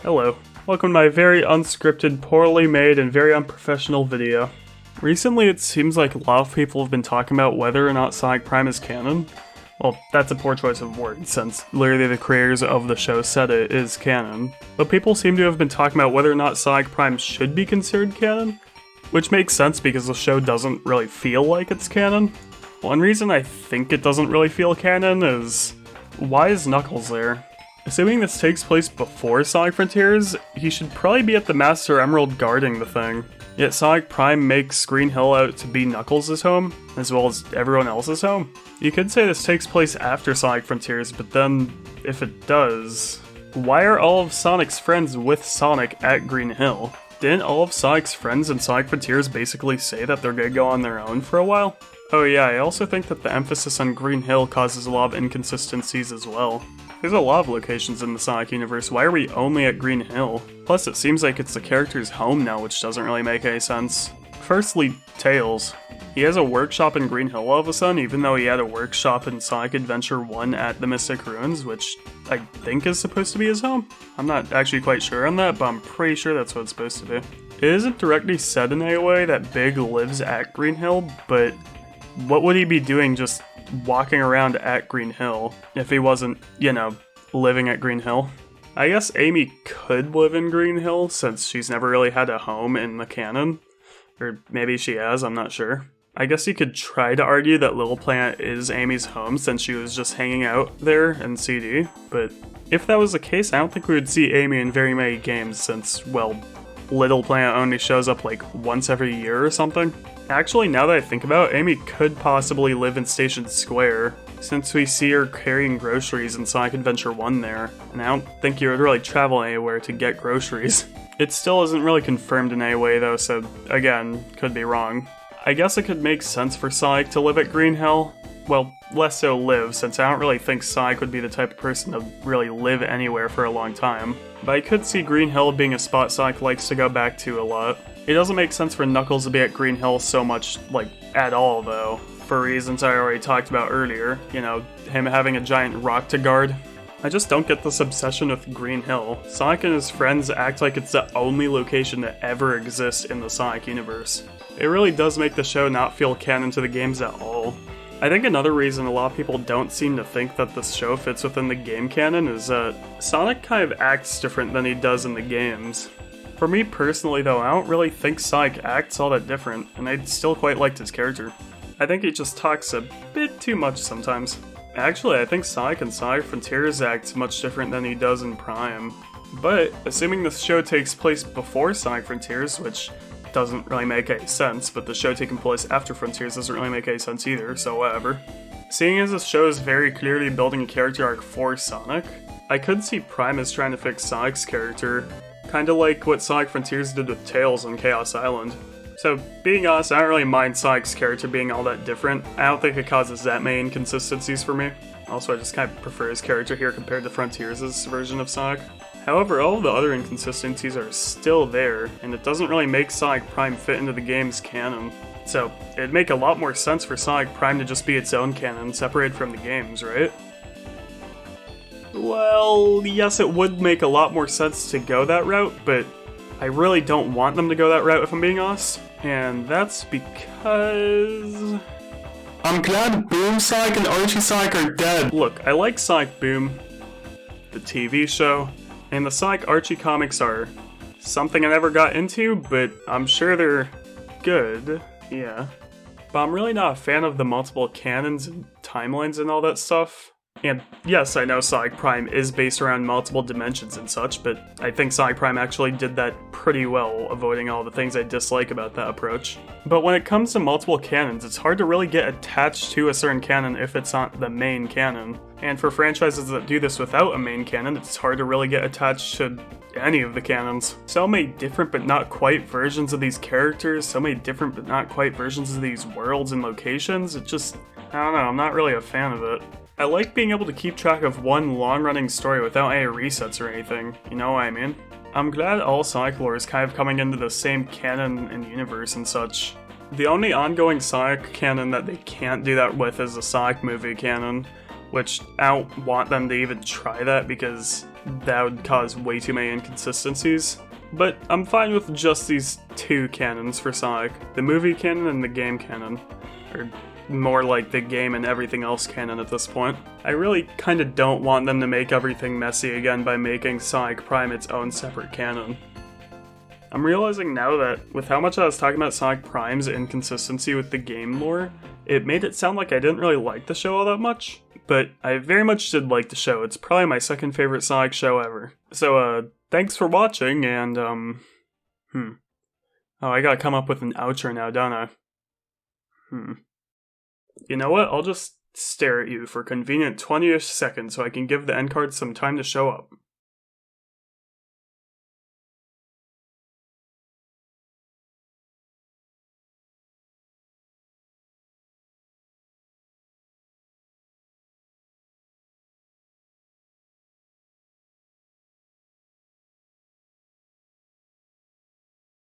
Hello, welcome to my very unscripted, poorly made, and very unprofessional video. Recently it seems like a lot of people have been talking about whether or not Sonic Prime is canon. Well, that's a poor choice of words, since literally the creators of the show said it is canon. But people seem to have been talking about whether or not Sonic Prime should be considered canon, which makes sense because the show doesn't really feel like it's canon. One reason I think it doesn't really feel canon is, why is Knuckles there? Assuming this takes place before Sonic Frontiers, he should probably be at the Master Emerald guarding the thing. Yet Sonic Prime makes Green Hill out to be Knuckles' home, as well as everyone else's home. You could say this takes place after Sonic Frontiers, but then, if it does, why are all of Sonic's friends with Sonic at Green Hill? Didn't all of Sonic's friends in Sonic Frontiers basically say that they're gonna go on their own for a while? Oh yeah, I also think that the emphasis on Green Hill causes a lot of inconsistencies as well. There's a lot of locations in the Sonic universe, why are we only at Green Hill? Plus it seems like it's the character's home now, which doesn't really make any sense. Firstly, Tails. He has a workshop in Green Hill all of a sudden, even though he had a workshop in Sonic Adventure 1 at the Mystic Ruins, which I think is supposed to be his home? I'm not actually quite sure on that, but I'm pretty sure that's what it's supposed to be. It isn't directly said in any way that Big lives at Green Hill, but what would he be doing just walking around at Green Hill if he wasn't, living at Green Hill? I guess Amy could live in Green Hill since she's never really had a home in the canon. Or maybe she has, I'm not sure. I guess you could try to argue that Little Planet is Amy's home since she was just hanging out there in CD, but if that was the case, I don't think we would see Amy in very many games since, well, Little Planet only shows up like once every year or something. Actually, now that I think about it, Amy could possibly live in Station Square, since we see her carrying groceries in Sonic Adventure 1 there, and I don't think you would really travel anywhere to get groceries. It still isn't really confirmed in any way though, so again, could be wrong. I guess it could make sense for Sonic to live at Green Hill. Well, less so live, since I don't really think Sonic would be the type of person to really live anywhere for a long time. But I could see Green Hill being a spot Sonic likes to go back to a lot. It doesn't make sense for Knuckles to be at Green Hill so much, at all though, for reasons I already talked about earlier, him having a giant rock to guard. I just don't get this obsession with Green Hill. Sonic and his friends act like it's the only location that ever exists in the Sonic universe. It really does make the show not feel canon to the games at all. I think another reason a lot of people don't seem to think that this show fits within the game canon is that Sonic kind of acts different than he does in the games. For me personally though, I don't really think Sonic acts all that different, and I still quite liked his character. I think he just talks a bit too much sometimes. Actually, I think Sonic and Sonic Frontiers act much different than he does in Prime. But, assuming this show takes place before Sonic Frontiers, which doesn't really make any sense, but the show taking place after Frontiers doesn't really make any sense either, so whatever. Seeing as this show is very clearly building a character arc for Sonic, I could see Prime as trying to fix Sonic's character, kinda like what Sonic Frontiers did with Tails on Chaos Island. So, being honest, I don't really mind Sonic's character being all that different. I don't think it causes that many inconsistencies for me. Also, I just kind of prefer his character here compared to Frontiers' version of Sonic. However, all of the other inconsistencies are still there, and it doesn't really make Sonic Prime fit into the game's canon. So, it'd make a lot more sense for Sonic Prime to just be its own canon, separated from the games, right? Well, yes, it would make a lot more sense to go that route, but I really don't want them to go that route if I'm being honest. And that's because I'm glad Boom Sonic and Archie Sonic are dead. Look, I like Sonic Boom, the TV show, and the Sonic Archie comics are something I never got into, but I'm sure they're good, yeah. But I'm really not a fan of the multiple canons and timelines and all that stuff. And yes, I know Sonic Prime is based around multiple dimensions and such, but I think Sonic Prime actually did that pretty well, avoiding all the things I dislike about that approach. But when it comes to multiple canons, it's hard to really get attached to a certain canon if it's not the main canon. And for franchises that do this without a main canon, it's hard to really get attached to any of the canons. So many different but not quite versions of these characters, so many different but not quite versions of these worlds and locations, I don't know, I'm not really a fan of it. I like being able to keep track of one long-running story without any resets or anything, you know what I mean? I'm glad all Sonic lore is kind of coming into the same canon and universe and such. The only ongoing Sonic canon that they can't do that with is the Sonic movie canon, which I don't want them to even try that because that would cause way too many inconsistencies. But I'm fine with just these two canons for Sonic, the movie canon and the game canon. Or more like the game and everything else canon at this point. I really kinda don't want them to make everything messy again by making Sonic Prime its own separate canon. I'm realizing now that with how much I was talking about Sonic Prime's inconsistency with the game lore, it made it sound like I didn't really like the show all that much. But I very much did like the show. It's probably my second favorite Sonic show ever. So, thanks for watching, and, Oh, I gotta come up with an outro now, don't I? You know what? I'll just stare at you for convenient 20-ish seconds so I can give the end card some time to show up.